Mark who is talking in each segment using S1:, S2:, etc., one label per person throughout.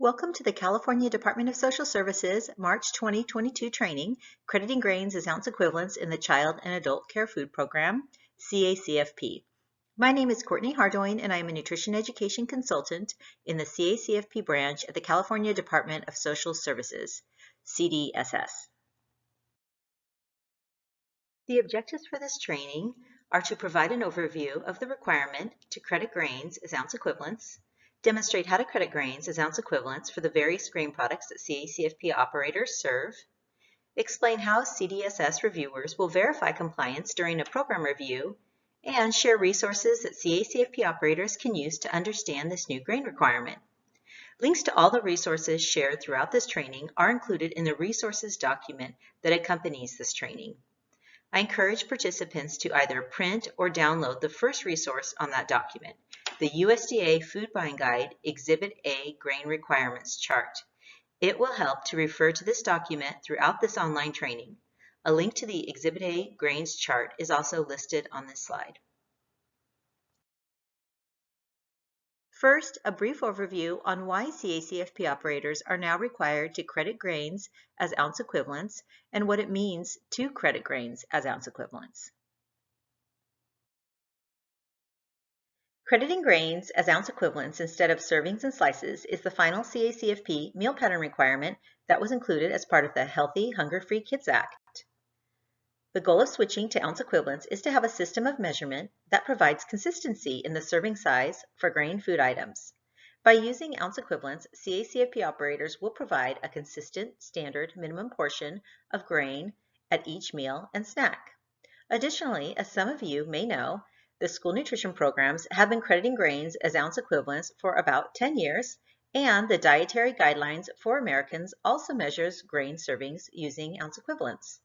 S1: Welcome to the California Department of Social Services March 2022 training, Crediting Grains as Ounce Equivalents in the Child and Adult Care Food Program, CACFP. My name is Courtney Hardoin, and I am a Nutrition Education Consultant in the CACFP branch at the California Department of Social Services, CDSS. The objectives for this training are to provide an overview of the requirement to credit grains as ounce equivalents, demonstrate how to credit grains as ounce equivalents for the various grain products that CACFP operators serve, explain how CDSS reviewers will verify compliance during a program review, and share resources that CACFP operators can use to understand this new grain requirement. Links to all the resources shared throughout this training are included in the resources document that accompanies this training. I encourage participants to either print or download the first resource on that document, the USDA Food Buying Guide Exhibit A Grain Requirements Chart. It will help to refer to this document throughout this online training. A link to the Exhibit A Grains Chart is also listed on this slide. First, a brief overview on why CACFP operators are now required to credit grains as ounce equivalents and what it means to credit grains as ounce equivalents. Crediting grains as ounce equivalents instead of servings and slices is the final CACFP meal pattern requirement that was included as part of the Healthy, Hunger-Free Kids Act. The goal of switching to ounce equivalents is to have a system of measurement that provides consistency in the serving size for grain food items. By using ounce equivalents, CACFP operators will provide a consistent, standard minimum portion of grain at each meal and snack. Additionally, as some of you may know, the school nutrition programs have been crediting grains as ounce equivalents for about 10 years, and the Dietary Guidelines for Americans also measures grain servings using ounce equivalents.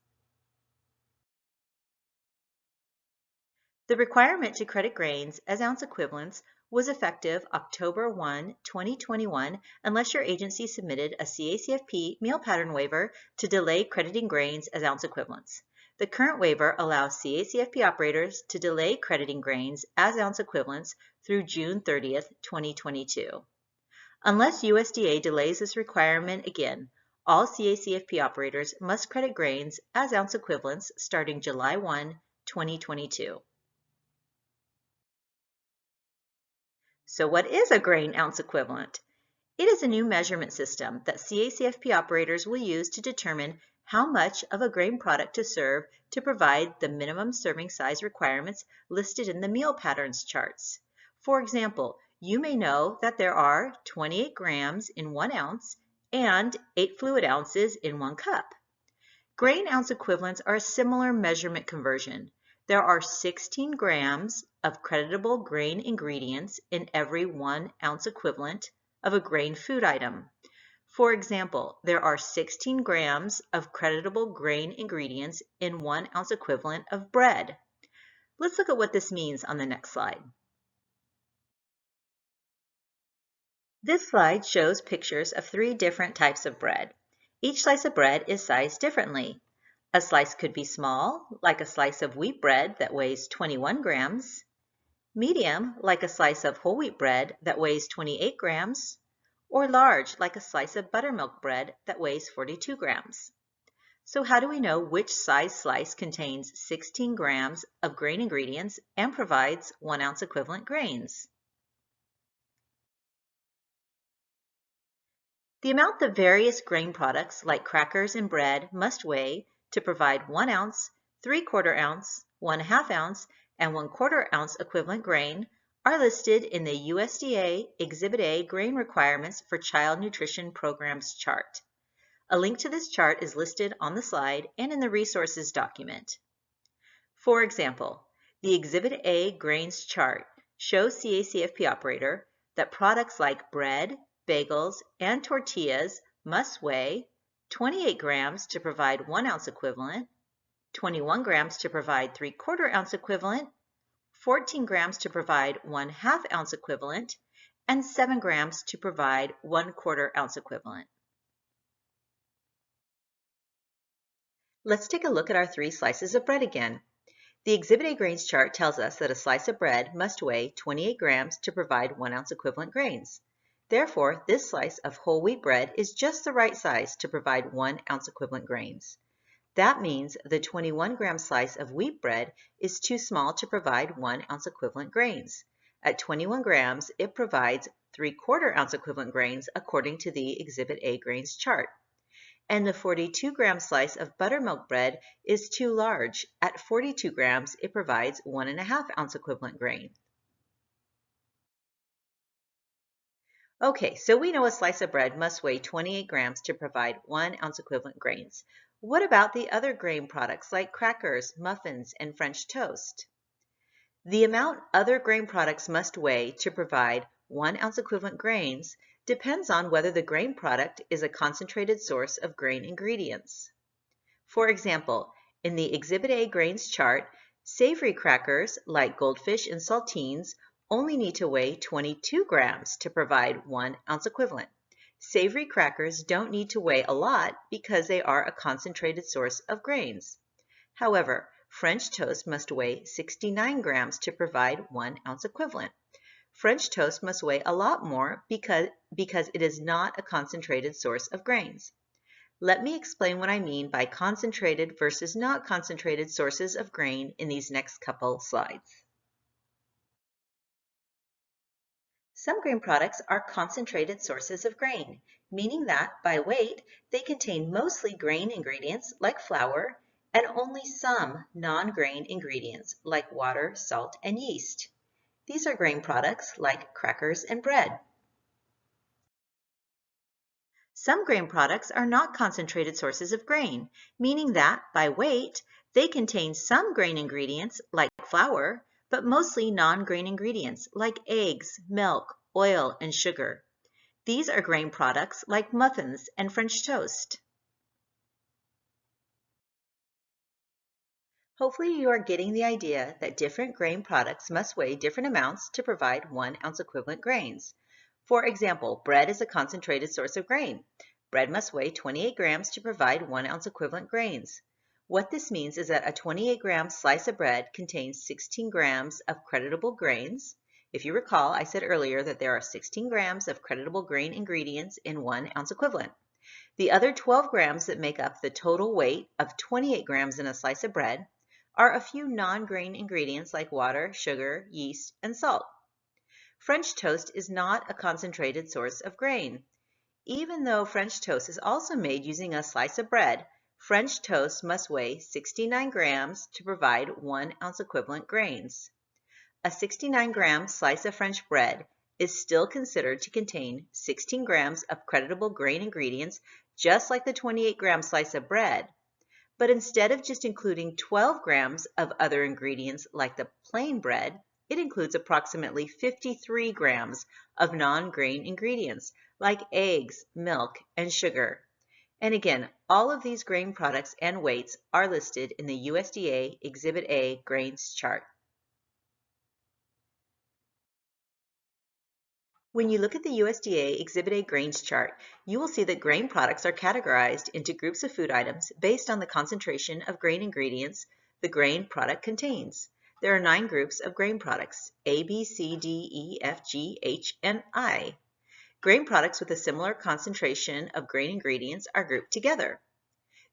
S1: The requirement to credit grains as ounce equivalents was effective October 1, 2021, unless your agency submitted a CACFP meal pattern waiver to delay crediting grains as ounce equivalents. The current waiver allows CACFP operators to delay crediting grains as ounce equivalents through June 30, 2022. Unless USDA delays this requirement again, all CACFP operators must credit grains as ounce equivalents starting July 1, 2022. So what is a grain ounce equivalent? It is a new measurement system that CACFP operators will use to determine how much of a grain product to serve to provide the minimum serving size requirements listed in the meal patterns charts. For example, you may know that there are 28 grams in 1 ounce and 8 fluid ounces in 1 cup. Grain ounce equivalents are a similar measurement conversion. There are 16 grams of creditable grain ingredients in every 1 ounce equivalent of a grain food item. For example, there are 16 grams of creditable grain ingredients in 1 ounce equivalent of bread. Let's look at what this means on the next slide. This slide shows pictures of 3 different types of bread. Each slice of bread is sized differently. A slice could be small, like a slice of wheat bread that weighs 21 grams, medium, like a slice of whole wheat bread that weighs 28 grams, or large, like a slice of buttermilk bread that weighs 42 grams. So how do we know which size slice contains 16 grams of grain ingredients and provides 1 ounce equivalent grains? The amount that various grain products like crackers and bread must weigh to provide 1 ounce, 3/4 ounce, 1/2 ounce, and 1/4 ounce equivalent grain are listed in the USDA Exhibit A Grain Requirements for Child Nutrition Programs chart. A link to this chart is listed on the slide and in the resources document. For example, the Exhibit A Grains chart shows CACFP operator that products like bread, bagels, and tortillas must weigh 28 grams to provide 1 ounce equivalent, 21 grams to provide 3/4 ounce equivalent, 14 grams to provide 1/2 ounce equivalent, and 7 grams to provide 1/4 ounce equivalent. Let's take a look at our 3 slices of bread again. The Exhibit A grains chart tells us that a slice of bread must weigh 28 grams to provide 1 ounce equivalent grains. Therefore, this slice of whole wheat bread is just the right size to provide 1 ounce equivalent grains. That means the 21-gram slice of wheat bread is too small to provide 1 ounce equivalent grains. At 21 grams, it provides 3/4 ounce equivalent grains according to the Exhibit A grains chart. And the 42-gram slice of buttermilk bread is too large. At 42 grams, it provides 1.5 ounce equivalent grain. Okay, so we know a slice of bread must weigh 28 grams to provide 1 ounce equivalent grains. What about the other grain products like crackers, muffins, and French toast? The amount other grain products must weigh to provide 1 ounce equivalent grains depends on whether the grain product is a concentrated source of grain ingredients. For example, in the Exhibit A grains chart, savory crackers like goldfish and saltines only need to weigh 22 grams to provide 1 ounce equivalent. Savory crackers don't need to weigh a lot because they are a concentrated source of grains. However, French toast must weigh 69 grams to provide 1 ounce equivalent. French toast must weigh a lot more because it is not a concentrated source of grains. Let me explain what I mean by concentrated versus not concentrated sources of grain in these next couple slides. Some grain products are concentrated sources of grain, meaning that by weight, they contain mostly grain ingredients like flour and only some non-grain ingredients like water, salt, and yeast. These are grain products like crackers and bread. Some grain products are not concentrated sources of grain, meaning that, by weight, they contain some grain ingredients like flour, but mostly non-grain ingredients like eggs, milk, oil, and sugar. These are grain products like muffins and French toast. Hopefully you are getting the idea that different grain products must weigh different amounts to provide 1 ounce equivalent grains. For example, bread is a concentrated source of grain. Bread must weigh 28 grams to provide 1 ounce equivalent grains. What this means is that a 28-gram slice of bread contains 16 grams of creditable grains. If you recall, I said earlier that there are 16 grams of creditable grain ingredients in 1 ounce equivalent. The other 12 grams that make up the total weight of 28 grams in a slice of bread are a few non-grain ingredients like water, sugar, yeast, and salt. French toast is not a concentrated source of grain. Even though French toast is also made using a slice of bread, French toast must weigh 69 grams to provide 1 ounce equivalent grains. A 69-gram slice of French bread is still considered to contain 16 grams of creditable grain ingredients, just like the 28-gram slice of bread. But instead of just including 12 grams of other ingredients like the plain bread, it includes approximately 53 grams of non-grain ingredients like eggs, milk, and sugar. And again, all of these grain products and weights are listed in the USDA Exhibit A grains chart. When you look at the USDA Exhibit A grains chart, you will see that grain products are categorized into groups of food items based on the concentration of grain ingredients the grain product contains. There are 9 groups of grain products, A, B, C, D, E, F, G, H, and I. Grain products with a similar concentration of grain ingredients are grouped together.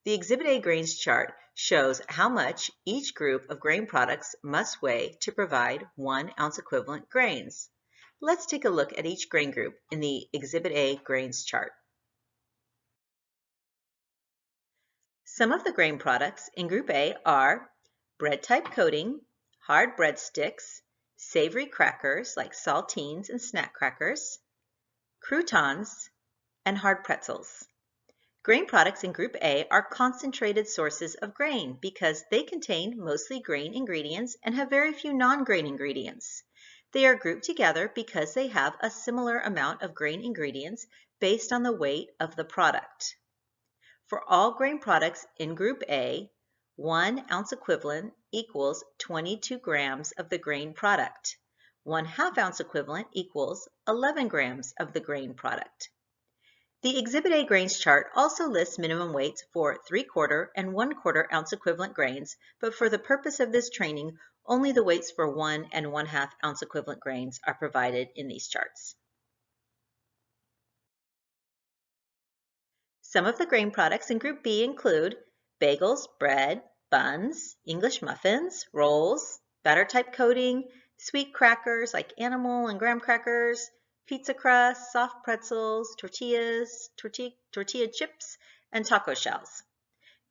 S1: The Exhibit A grains chart shows how much each group of grain products must weigh to provide 1 ounce equivalent grains. Let's take a look at each grain group in the Exhibit A grains chart. Some of the grain products in Group A are bread-type coating, hard breadsticks, savory crackers like saltines and snack crackers, croutons, and hard pretzels. Grain products in Group A are concentrated sources of grain because they contain mostly grain ingredients and have very few non-grain ingredients. They are grouped together because they have a similar amount of grain ingredients based on the weight of the product. For all grain products in Group A, 1 ounce equivalent equals 22 grams of the grain product. 1/2 ounce equivalent equals 11 grams of the grain product. The Exhibit A grains chart also lists minimum weights for 3/4 and 1/4 ounce equivalent grains, but for the purpose of this training, only the weights for 1 and 1/2 ounce equivalent grains are provided in these charts. Some of the grain products in Group B include bagels, bread, buns, English muffins, rolls, batter-type coating, sweet crackers like animal and graham crackers, pizza crust, soft pretzels, tortillas, tortilla chips, and taco shells.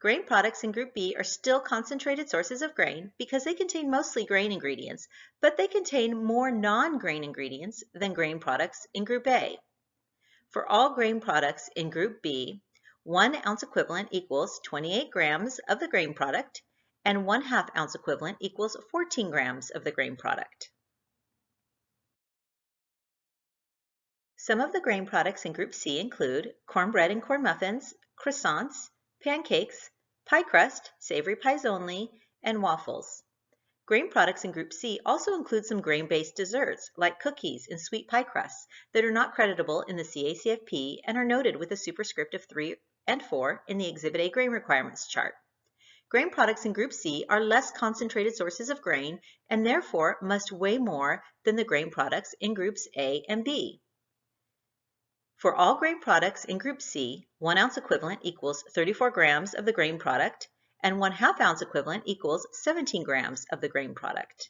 S1: Grain products in Group B are still concentrated sources of grain because they contain mostly grain ingredients, but they contain more non-grain ingredients than grain products in Group A. For all grain products in Group B, 1 ounce equivalent equals 28 grams of the grain product, and 1/2 ounce equivalent equals 14 grams of the grain product. Some of the grain products in Group C include cornbread and corn muffins, croissants, pancakes, pie crust, savory pies only, and waffles. Grain products in Group C also include some grain-based desserts like cookies and sweet pie crusts that are not creditable in the CACFP and are noted with a superscript of 3 and 4 in the Exhibit A grain requirements chart. Grain products in Group C are less concentrated sources of grain and therefore must weigh more than the grain products in Groups A and B. For all grain products in Group C, 1 ounce equivalent equals 34 grams of the grain product, and 1/2 ounce equivalent equals 17 grams of the grain product.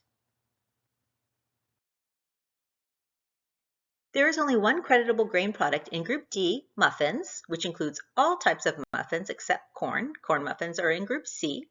S1: There is only one creditable grain product in Group D, muffins, which includes all types of muffins except corn. Corn muffins are in Group C.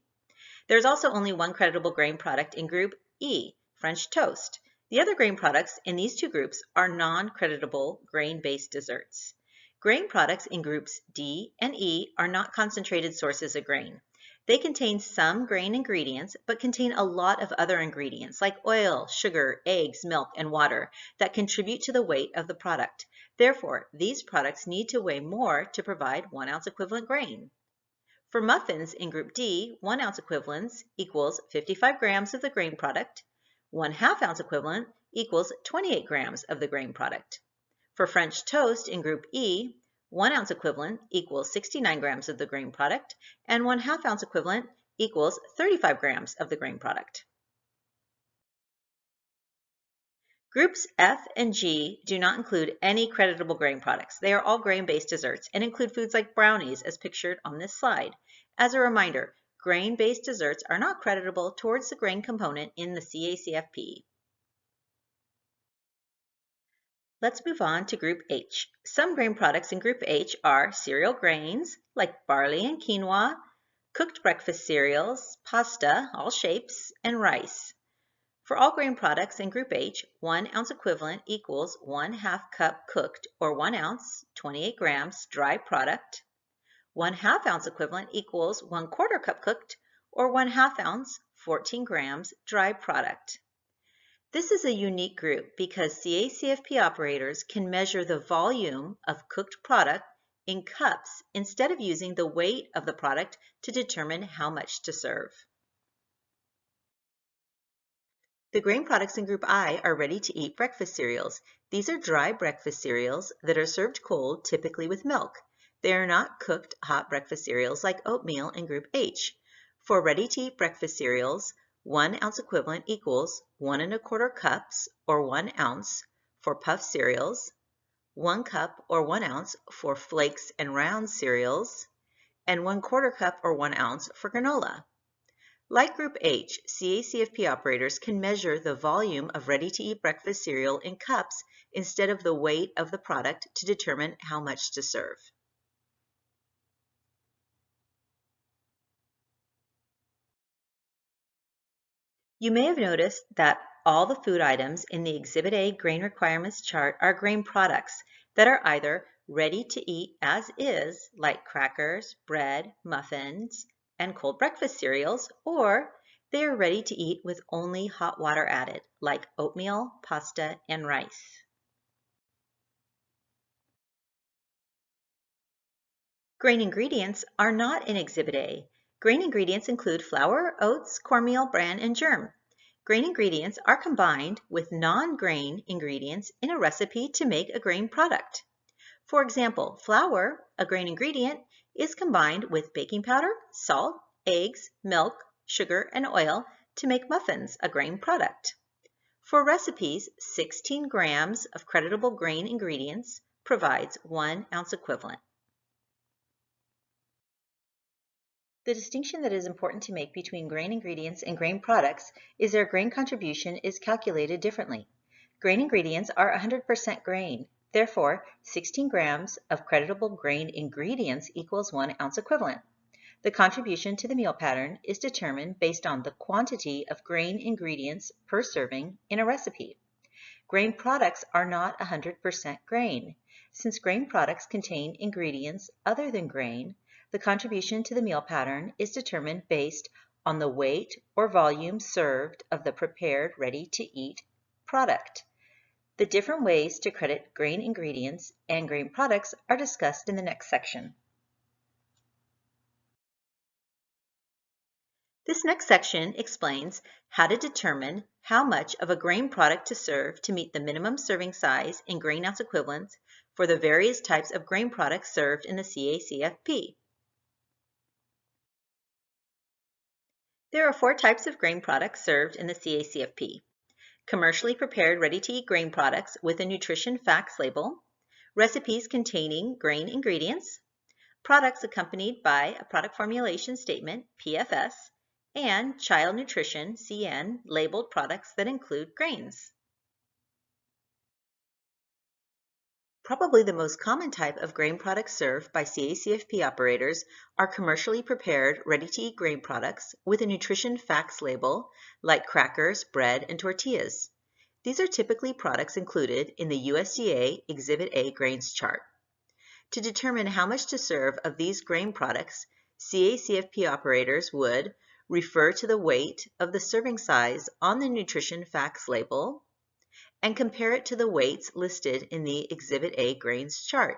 S1: There's also only one creditable grain product in Group E, French toast. The other grain products in these two groups are non-creditable grain-based desserts. Grain products in Groups D and E are not concentrated sources of grain. They contain some grain ingredients, but contain a lot of other ingredients like oil, sugar, eggs, milk, and water that contribute to the weight of the product. Therefore, these products need to weigh more to provide 1 ounce equivalent grain. For muffins in Group D, 1 ounce equivalents equals 55 grams of the grain product. 1/2 ounce equivalent equals 28 grams of the grain product. For French toast in Group E, 1 ounce equivalent equals 69 grams of the grain product, and 1/2 ounce equivalent equals 35 grams of the grain product. Groups F and G do not include any creditable grain products. They are all grain-based desserts and include foods like brownies as pictured on this slide. As a reminder, grain-based desserts are not creditable towards the grain component in the CACFP. Let's move on to Group H. Some grain products in Group H are cereal grains like barley and quinoa, cooked breakfast cereals, pasta, all shapes, and rice. For all grain products in Group H, 1 ounce equivalent equals 1/2 cup cooked or 1 ounce, 28 grams, dry product. 1/2 ounce equivalent equals 1/4 cup cooked or 1/2 ounce, 14 grams, dry product. This is a unique group because CACFP operators can measure the volume of cooked product in cups instead of using the weight of the product to determine how much to serve. The grain products in Group I are ready-to-eat breakfast cereals. These are dry breakfast cereals that are served cold, typically with milk. They are not cooked hot breakfast cereals like oatmeal in Group H. For ready-to-eat breakfast cereals, 1 ounce equivalent equals 1 1/4 cups or 1 ounce for puff cereals, 1 cup or 1 ounce for flakes and round cereals, and 1/4 cup or 1 ounce for granola. Like Group H, CACFP operators can measure the volume of ready-to-eat breakfast cereal in cups instead of the weight of the product to determine how much to serve. You may have noticed that all the food items in the Exhibit A grain requirements chart are grain products that are either ready to eat as is, like crackers, bread, muffins, and cold breakfast cereals, or they are ready to eat with only hot water added, like oatmeal, pasta, and rice. Grain ingredients are not in Exhibit A. Grain ingredients include flour, oats, cornmeal, bran, and germ. Grain ingredients are combined with non-grain ingredients in a recipe to make a grain product. For example, flour, a grain ingredient, is combined with baking powder, salt, eggs, milk, sugar, and oil to make muffins, a grain product. For recipes, 16 grams of creditable grain ingredients provides 1 ounce equivalent. The distinction that is important to make between grain ingredients and grain products is their grain contribution is calculated differently. Grain ingredients are 100% grain. Therefore, 16 grams of creditable grain ingredients equals 1 ounce equivalent. The contribution to the meal pattern is determined based on the quantity of grain ingredients per serving in a recipe. Grain products are not 100% grain. Since grain products contain ingredients other than grain, the contribution to the meal pattern is determined based on the weight or volume served of the prepared ready-to-eat product. The different ways to credit grain ingredients and grain products are discussed in the next section. This next section explains how to determine how much of a grain product to serve to meet the minimum serving size in grain ounce equivalents for the various types of grain products served in the CACFP. There are 4 types of grain products served in the CACFP. Commercially prepared ready-to-eat grain products with a nutrition facts label, recipes containing grain ingredients, products accompanied by a product formulation statement, PFS, and child nutrition, CN, labeled products that include grains. Probably the most common type of grain products served by CACFP operators are commercially prepared ready-to-eat grain products with a nutrition facts label like crackers, bread, and tortillas. These are typically products included in the USDA Exhibit A grains chart. To determine how much to serve of these grain products, CACFP operators would refer to the weight of the serving size on the nutrition facts label and compare it to the weights listed in the Exhibit A grains chart.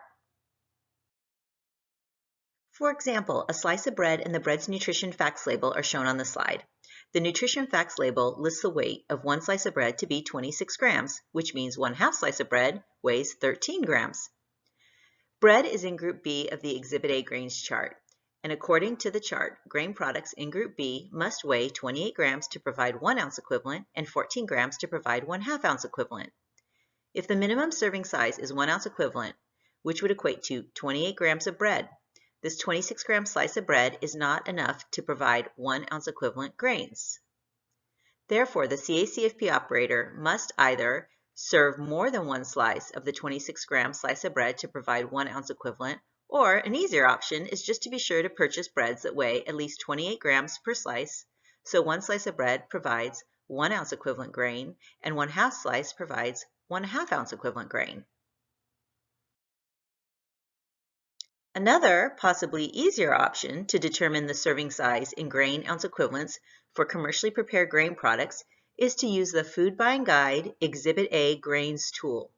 S1: For example, a slice of bread and the bread's nutrition facts label are shown on the slide. The nutrition facts label lists the weight of one slice of bread to be 26 grams, which means 1/2 slice of bread weighs 13 grams. Bread is in Group B of the Exhibit A grains chart, and according to the chart, grain products in Group B must weigh 28 grams to provide 1 ounce equivalent and 14 grams to provide 1/2 ounce equivalent. If the minimum serving size is 1 ounce equivalent, which would equate to 28 grams of bread, this 26-gram slice of bread is not enough to provide 1 ounce equivalent grains. Therefore, the CACFP operator must either serve more than one slice of the 26-gram slice of bread to provide 1 ounce equivalent, or an easier option is just to be sure to purchase breads that weigh at least 28 grams per slice, so one slice of bread provides 1 ounce equivalent grain, and 1/2 slice provides 1/2 ounce equivalent grain. Another, possibly easier option to determine the serving size in grain ounce equivalents for commercially prepared grain products is to use the Food Buying Guide Exhibit A Grains tool.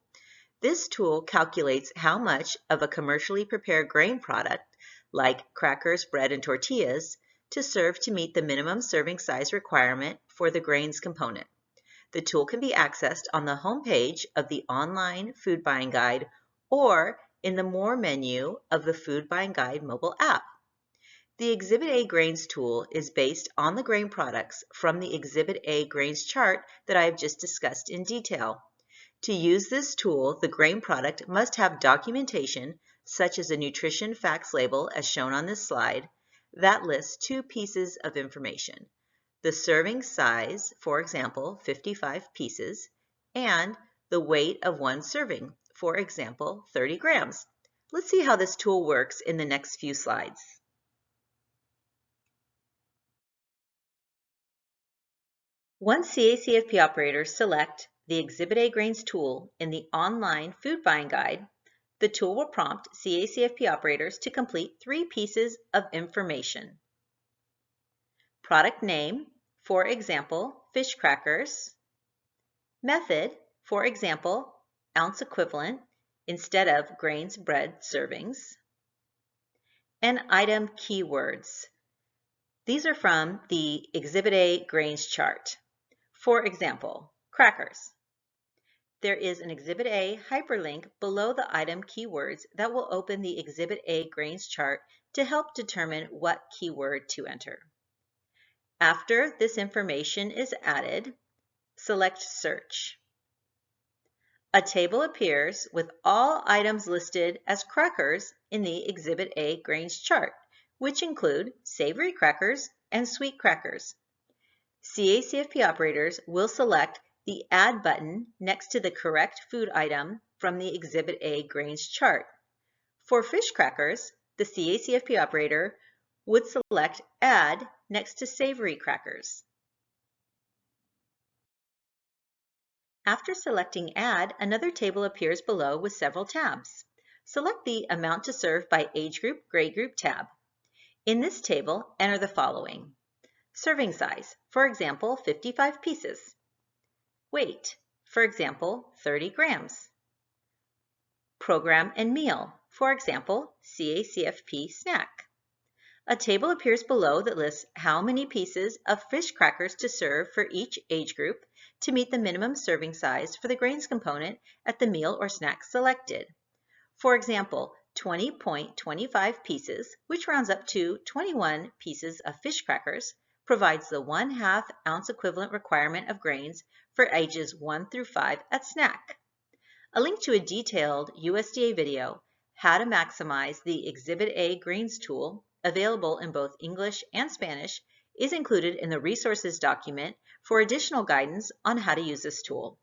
S1: This tool calculates how much of a commercially prepared grain product, like crackers, bread, and tortillas, to serve to meet the minimum serving size requirement for the grains component. The tool can be accessed on the home page of the online Food Buying Guide or in the More menu of the Food Buying Guide mobile app. The Exhibit A Grains tool is based on the grain products from the Exhibit A Grains chart that I have just discussed in detail. To use this tool, the grain product must have documentation such as a nutrition facts label as shown on this slide that lists 2 pieces of information: the serving size, for example, 55 pieces, and the weight of one serving, for example, 30 grams. Let's see how this tool works in the next few slides. Once CACFP operators select the Exhibit A Grains tool in the online Food Buying Guide, the tool will prompt CACFP operators to complete 3 pieces of information: product name, for example, fish crackers; method, for example, ounce equivalent instead of grains bread servings; and item keywords. These are from the Exhibit A Grains chart. For example, crackers. There is an Exhibit A hyperlink below the item keywords that will open the Exhibit A Grains chart to help determine what keyword to enter. After this information is added, select Search. A table appears with all items listed as crackers in the Exhibit A Grains chart, which include savory crackers and sweet crackers. CACFP operators will select the Add button next to the correct food item from the Exhibit A grains chart. For fish crackers, the CACFP operator would select Add next to savory crackers. After selecting Add, another table appears below with several tabs. Select the Amount to Serve by Age Group, Grade Group tab. In this table, enter the following. Serving size, for example, 55 pieces. Weight, for example, 30 grams. Program and meal, for example, CACFP snack. A table appears below that lists how many pieces of fish crackers to serve for each age group to meet the minimum serving size for the grains component at the meal or snack selected. For example, 20.25 pieces, which rounds up to 21 pieces of fish crackers, provides the 1/2 ounce equivalent requirement of grains for ages 1 through 5 at snack. A link to a detailed USDA video, How to Maximize the Exhibit A Grains tool, available in both English and Spanish, is included in the resources document for additional guidance on how to use this tool.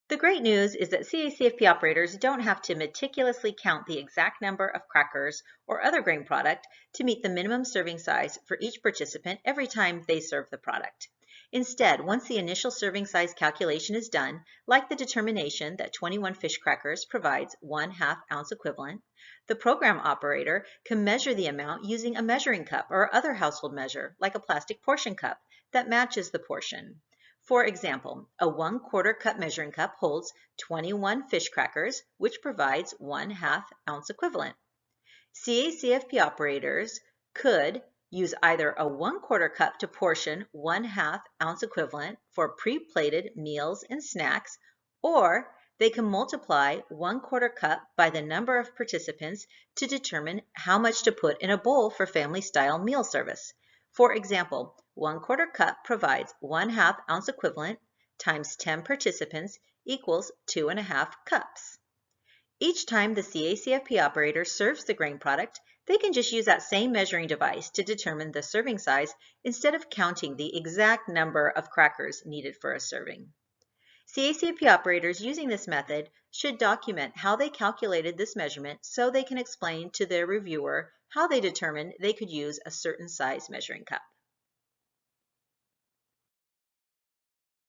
S1: The great news is that CACFP operators don't have to meticulously count the exact number of crackers or other grain product to meet the minimum serving size for each participant every time they serve the product. Instead, once the initial serving size calculation is done, like the determination that 21 fish crackers provides 1/2 ounce equivalent, the program operator can measure the amount using a measuring cup or other household measure, like a plastic portion cup, that matches the portion. For example, a 1/4 cup measuring cup holds 21 fish crackers, which provides 1/2 ounce equivalent. CACFP operators could use either a 1/4 cup to portion 1/2 ounce equivalent for pre-plated meals and snacks, or they can multiply 1/4 cup by the number of participants to determine how much to put in a bowl for family-style meal service. For example, 1/4 cup provides 1/2 ounce equivalent times 10 participants equals 2.5 cups. Each time the CACFP operator serves the grain product, they can just use that same measuring device to determine the serving size instead of counting the exact number of crackers needed for a serving. CACFP operators using this method should document how they calculated this measurement so they can explain to their reviewer how they determined they could use a certain size measuring cup.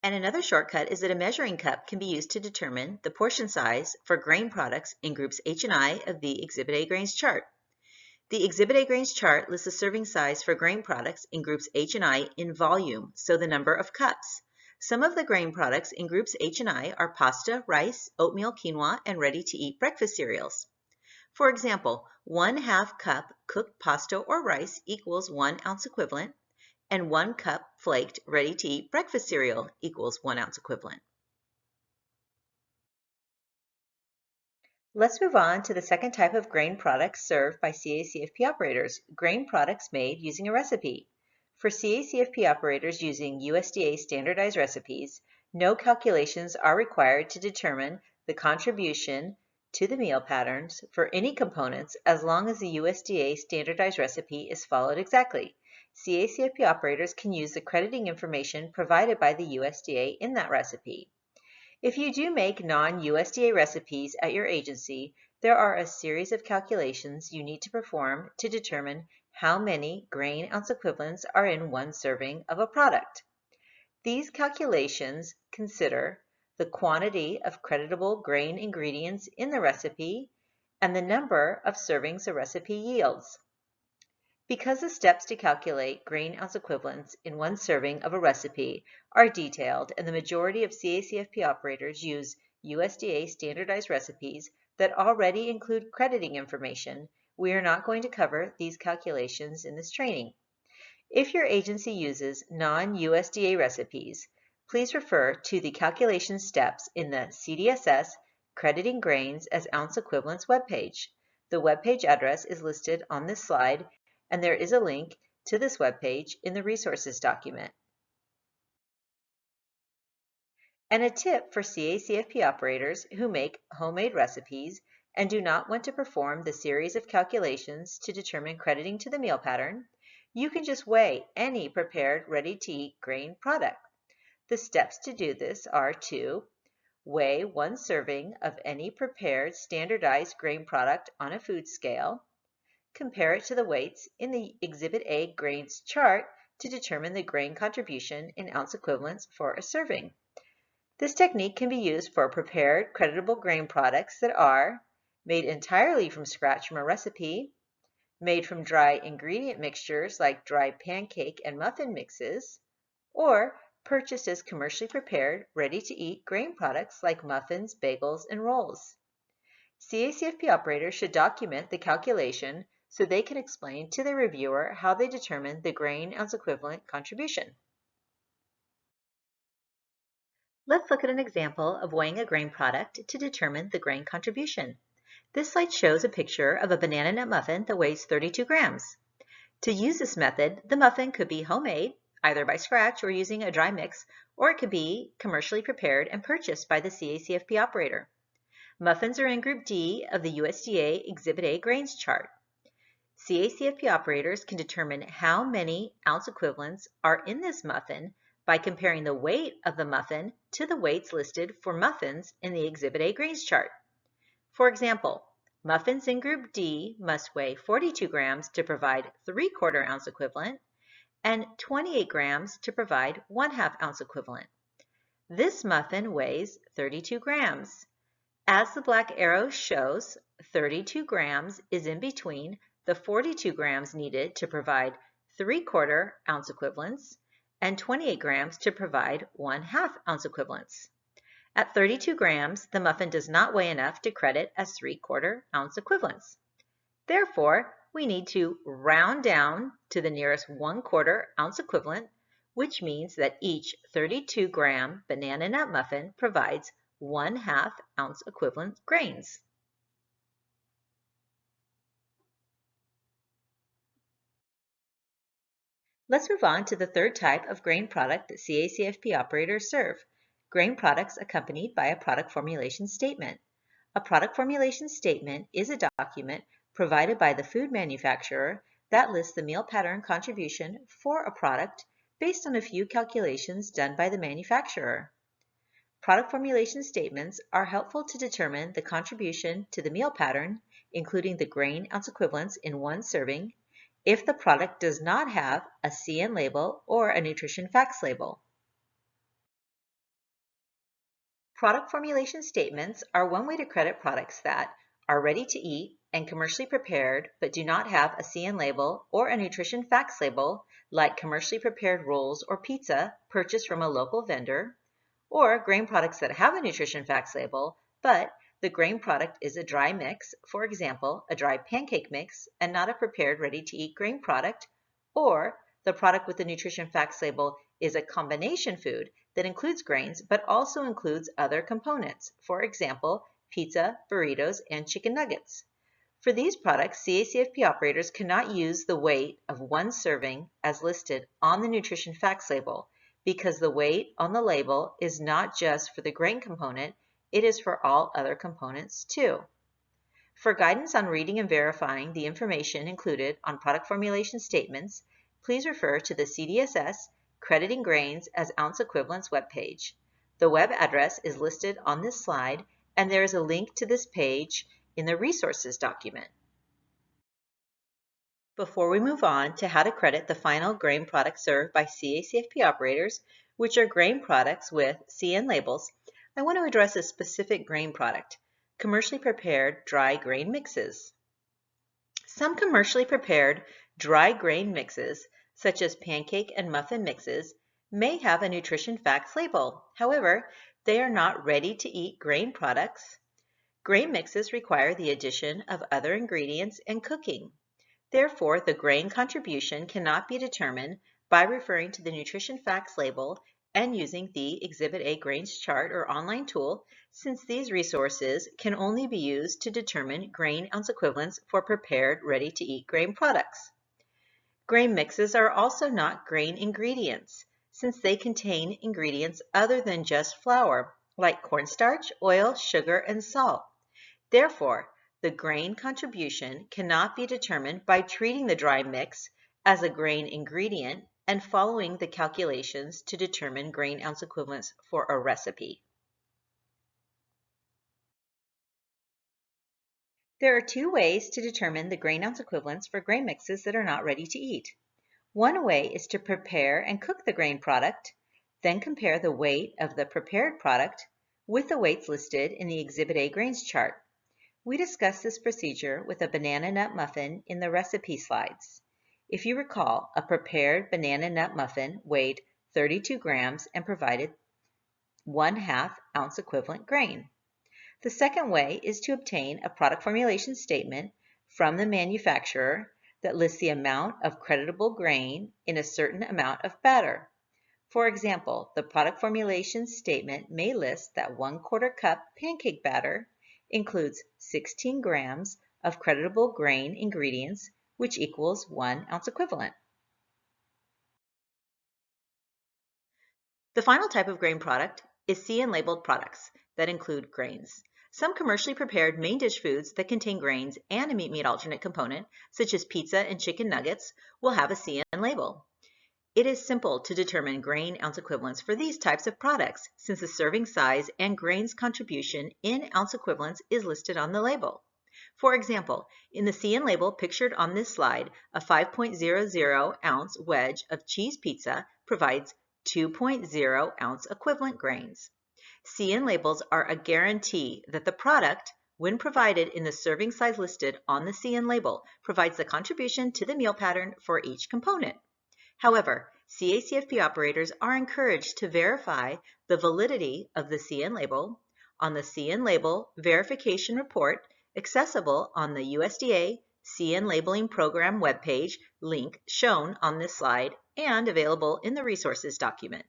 S1: And another shortcut is that a measuring cup can be used to determine the portion size for grain products in groups H and I of the Exhibit A grains chart. The Exhibit A grains chart lists the serving size for grain products in groups H and I in volume, so the number of cups. Some of the grain products in groups H and I are pasta, rice, oatmeal, quinoa, and ready-to-eat breakfast cereals. For example, 1/2 cup cooked pasta or rice equals 1 ounce equivalent, and 1 cup flaked ready-to-eat breakfast cereal equals 1 ounce equivalent. Let's move on to the second type of grain products served by CACFP operators, grain products made using a recipe. For CACFP operators using USDA standardized recipes, no calculations are required to determine the contribution to the meal patterns for any components as long as the USDA standardized recipe is followed exactly. CACFP operators can use the crediting information provided by the USDA in that recipe. If you do make non-USDA recipes at your agency, there are a series of calculations you need to perform to determine how many grain ounce equivalents are in one serving of a product. These calculations consider the quantity of creditable grain ingredients in the recipe and the number of servings the recipe yields. Because the steps to calculate grain ounce equivalents in one serving of a recipe are detailed and the majority of CACFP operators use USDA standardized recipes that already include crediting information, we are not going to cover these calculations in this training. If your agency uses non-USDA recipes, please refer to the calculation steps in the CDSS Crediting Grains as Ounce Equivalents webpage. The webpage address is listed on this slide, and there is a link to this webpage in the resources document. And a tip for CACFP operators who make homemade recipes, and do not want to perform the series of calculations to determine crediting to the meal pattern, you can just weigh any prepared ready-to-eat grain product. The steps to do this are to weigh 1 serving of any prepared standardized grain product on a food scale, compare it to the weights in the Exhibit A grains chart to determine the grain contribution in ounce equivalents for a serving. This technique can be used for prepared creditable grain products that are made entirely from scratch from a recipe, made from dry ingredient mixtures like dry pancake and muffin mixes, or purchased as commercially prepared, ready-to-eat grain products like muffins, bagels, and rolls. CACFP operators should document the calculation so they can explain to the reviewer how they determine the grain ounce equivalent contribution. Let's look at an example of weighing a grain product to determine the grain contribution. This slide shows a picture of a banana nut muffin that weighs 32 grams. To use this method, the muffin could be homemade, either by scratch or using a dry mix, or it could be commercially prepared and purchased by the CACFP operator. Muffins are in Group D of the USDA Exhibit A grains chart. CACFP operators can determine how many ounce equivalents are in this muffin by comparing the weight of the muffin to the weights listed for muffins in the Exhibit A grains chart. For example, muffins in Group D must weigh 42 grams to provide 3/4 ounce equivalent and 28 grams to provide 1/2 ounce equivalent. This muffin weighs 32 grams. As the black arrow shows, 32 grams is in between the 42 grams needed to provide 3/4 ounce equivalents and 28 grams to provide 1/2 ounce equivalents. At 32 grams, the muffin does not weigh enough to credit as 3/4 ounce equivalents. Therefore, we need to round down to the nearest 1/4 ounce equivalent, which means that each 32-gram banana nut muffin provides 1/2 ounce equivalent grains. Let's move on to the third type of grain product that CACFP operators serve, grain products accompanied by a product formulation statement. A product formulation statement is a document provided by the food manufacturer that lists the meal pattern contribution for a product based on a few calculations done by the manufacturer. Product formulation statements are helpful to determine the contribution to the meal pattern, including the grain ounce equivalents in 1 serving, if the product does not have a CN label or a nutrition facts label. Product formulation statements are one way to credit products that are ready to eat and commercially prepared but do not have a CN label or a nutrition facts label, like commercially prepared rolls or pizza purchased from a local vendor, or grain products that have a nutrition facts label, but the grain product is a dry mix, for example, a dry pancake mix, and not a prepared ready-to-eat grain product, or the product with the nutrition facts label is a combination food that includes grains but also includes other components, for example, pizza, burritos, and chicken nuggets. For these products, CACFP operators cannot use the weight of 1 serving as listed on the nutrition facts label because the weight on the label is not just for the grain component, it is for all other components too. For guidance on reading and verifying the information included on product formulation statements, please refer to the CDSS Crediting Grains as Ounce Equivalents webpage. The web address is listed on this slide, and there is a link to this page in the Resources document. Before we move on to how to credit the final grain product served by CACFP operators, which are grain products with CN labels, I want to address a specific grain product, commercially prepared dry grain mixes. Some commercially prepared dry grain mixes, such as pancake and muffin mixes, may have a nutrition facts label. However, they are not ready-to-eat grain products. Grain mixes require the addition of other ingredients and cooking. Therefore, the grain contribution cannot be determined by referring to the nutrition facts label and using the Exhibit A grains chart or online tool, since these resources can only be used to determine grain ounce equivalents for prepared ready-to-eat grain products. Grain mixes are also not grain ingredients, since they contain ingredients other than just flour, like cornstarch, oil, sugar, and salt. Therefore, the grain contribution cannot be determined by treating the dry mix as a grain ingredient and following the calculations to determine grain ounce equivalents for a recipe. There are two ways to determine the grain ounce equivalents for grain mixes that are not ready to eat. One way is to prepare and cook the grain product, then compare the weight of the prepared product with the weights listed in the Exhibit A grains chart. We discussed this procedure with a banana nut muffin in the recipe slides. If you recall, a prepared banana nut muffin weighed 32 grams and provided 1/2 ounce equivalent grain. The second way is to obtain a product formulation statement from the manufacturer that lists the amount of creditable grain in a certain amount of batter. For example, the product formulation statement may list that 1/4 cup pancake batter includes 16 grams of creditable grain ingredients, which equals 1 ounce equivalent. The final type of grain product is CN-labeled products that include grains. Some commercially prepared main dish foods that contain grains and a meat alternate component, such as pizza and chicken nuggets, will have a CN label. It is simple to determine grain ounce equivalents for these types of products, since the serving size and grains contribution in ounce equivalents is listed on the label. For example, in the CN label pictured on this slide, a 5.00 ounce wedge of cheese pizza provides 2.0 ounce equivalent grains. CN labels are a guarantee that the product, when provided in the serving size listed on the CN label, provides the contribution to the meal pattern for each component. However, CACFP operators are encouraged to verify the validity of the CN label on the CN label verification report accessible on the USDA CN Labeling Program webpage link shown on this slide and available in the resources document.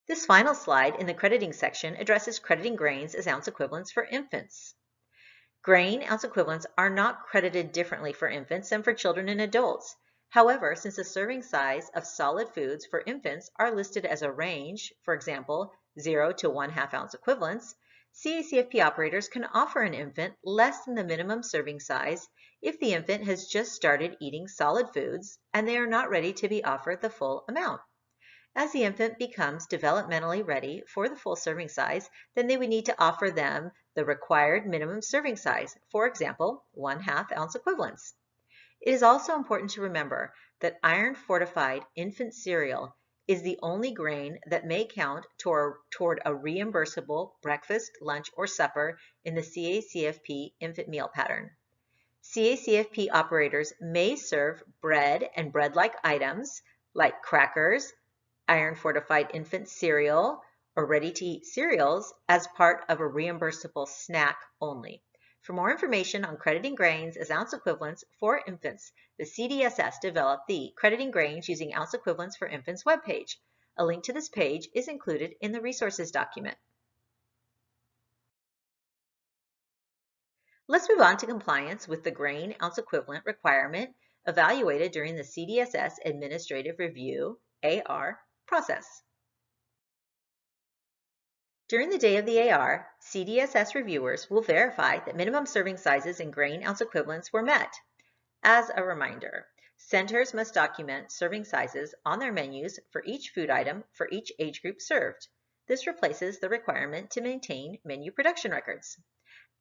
S1: This final slide in the crediting section addresses crediting grains as ounce equivalents for infants. Grain ounce equivalents are not credited differently for infants than for children and adults. However, since the serving size of solid foods for infants are listed as a range, for example, 0 to 1/2 ounce equivalents, CACFP operators can offer an infant less than the minimum serving size if the infant has just started eating solid foods and they are not ready to be offered the full amount. As the infant becomes developmentally ready for the full serving size, then they would need to offer them the required minimum serving size, for example, 1/2 ounce equivalents. It is also important to remember that iron-fortified infant cereal is the only grain that may count toward a reimbursable breakfast, lunch, or supper in the CACFP infant meal pattern. CACFP operators may serve bread and bread-like items like crackers, iron-fortified infant cereal, or ready-to-eat cereals as part of a reimbursable snack only. For more information on crediting grains as ounce equivalents for infants, the CDSS developed the Crediting Grains Using Ounce Equivalents for Infants webpage. A link to this page is included in the resources document. Let's move on to compliance with the grain ounce equivalent requirement evaluated during the CDSS Administrative Review AR process. During the day of the AR, CDSS reviewers will verify that minimum serving sizes and grain ounce equivalents were met. As a reminder, centers must document serving sizes on their menus for each food item for each age group served. This replaces the requirement to maintain menu production records.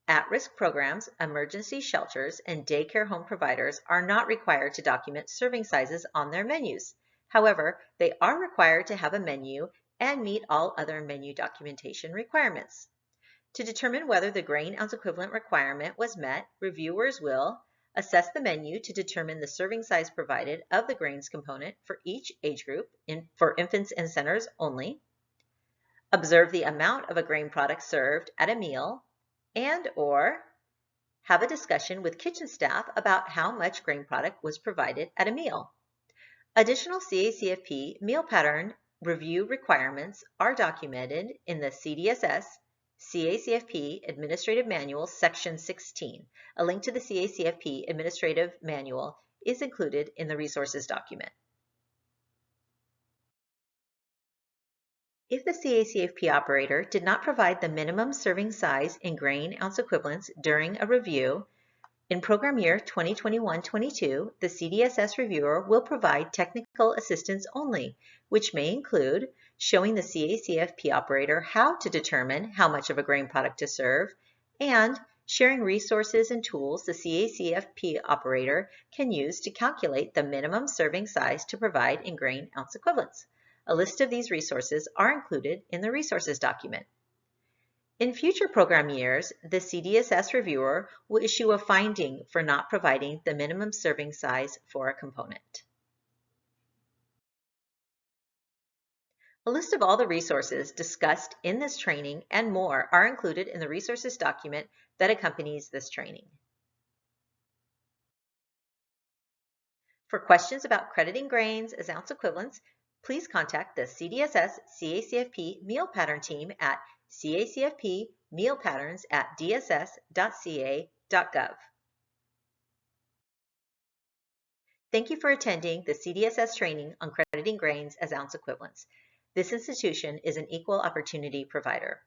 S1: At-risk programs, emergency shelters, and daycare home providers are not required to document serving sizes on their menus. However, they are required to have a menu and meet all other menu documentation requirements. To determine whether the grain ounce equivalent requirement was met, reviewers will assess the menu to determine the serving size provided of the grains component for each age group for infants and centers only, observe the amount of a grain product served at a meal, and/or have a discussion with kitchen staff about how much grain product was provided at a meal. Additional CACFP meal pattern review requirements are documented in the CDSS CACFP Administrative Manual Section 16. A link to the CACFP Administrative Manual is included in the resources document. If the CACFP operator did not provide the minimum serving size in grain ounce equivalents during a review, in program year 2021-22, the CDSS reviewer will provide technical assistance only, which may include showing the CACFP operator how to determine how much of a grain product to serve, and sharing resources and tools the CACFP operator can use to calculate the minimum serving size to provide in grain ounce equivalents. A list of these resources are included in the resources document. In future program years, the CDSS reviewer will issue a finding for not providing the minimum serving size for a component. A list of all the resources discussed in this training and more are included in the resources document that accompanies this training. For questions about crediting grains as ounce equivalents, please contact the CDSS CACFP Meal Pattern team at cacfpmealpatterns@dss.ca.gov. Thank you for attending the CDSS training on crediting grains as ounce equivalents. This institution is an equal opportunity provider.